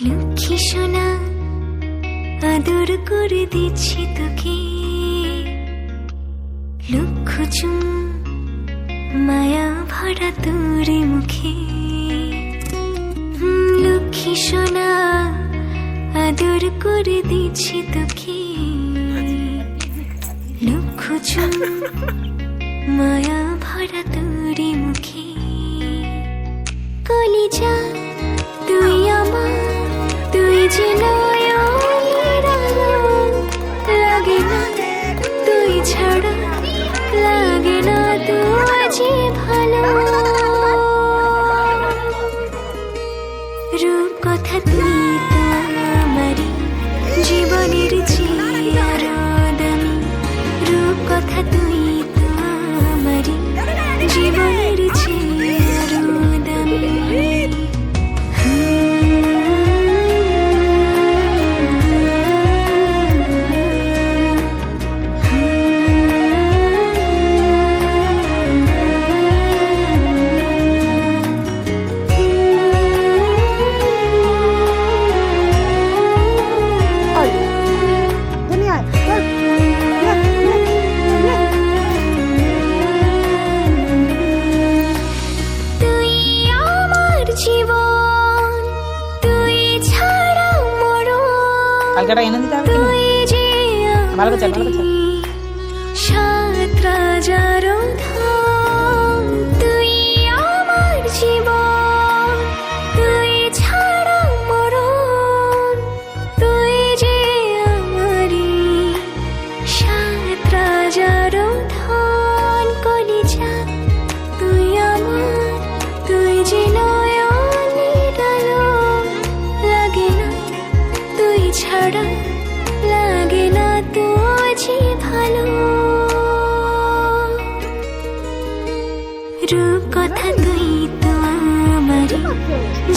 লক্ষ্মী সোনা আদর করে দিচ্ছি তোকে, লক্ষ চুম মায়া ভরা তোর মুখে। লক্ষ্মী সোনা আদর করে দিচ্ছি তোকে, লক্ষ চুম মায়া ভরা তোর মুখে। কলিজা তুই আমার, তুই যে নয়নের আলো, লাগে না তুই ছাড়া, লাগে না তুই যে ভালো। রূপ কথা তুই তো আমারই জীবনের চেয়ে আরো দামি, রূপ কথা তুই তো আমারই জীবনের চেয়ে আরো দামি। কালকেটা এনে দিতে হবে কি ভালো কথা ভালো কথা। সাত রাজার ধন তুই আমার জীবন, তুই ছাড়া মরণ, তুই যে আমারি সাত রাজার ধন। কলিজা তুই আমার, তুই যে নয়নের আলো, লাগে না তুই ছাড়া, লাগে না তুই যে ভালো। রূপ কথা তুই তো আমারই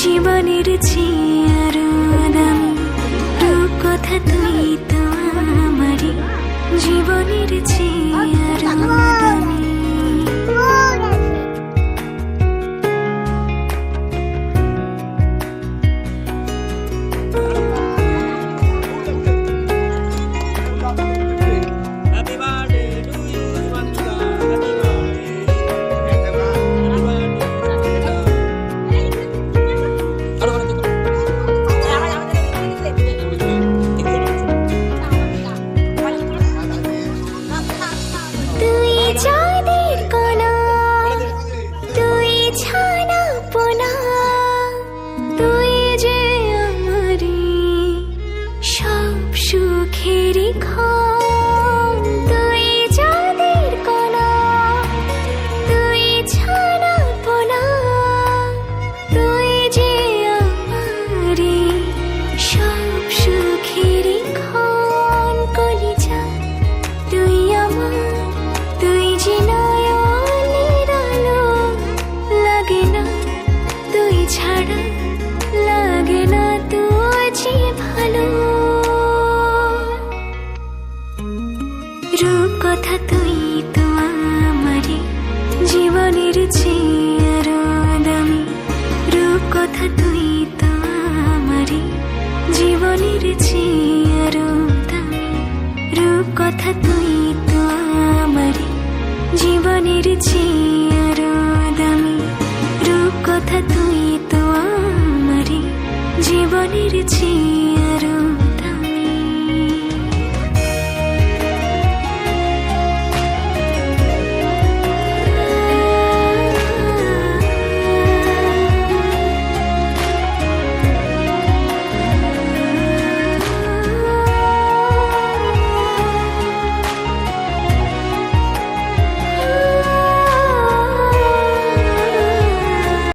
জীবনের চেয়ে আরো দামি, রূপ কথা তুই তো আমারই জীবনের চেয়ে আরো দামি। রূপ কথা তুই তো আমারই জীবনের চেয়ে আরো দামি, রূপ কথা তুই তো আমারই জীবনের চেয়ে আরো দামি, রূপ কথা তুই তো আমারই জীবনের চেয়ে আরো দামি, রূপ কথা তুই তো আমারই জীবনের চেয়ে আরো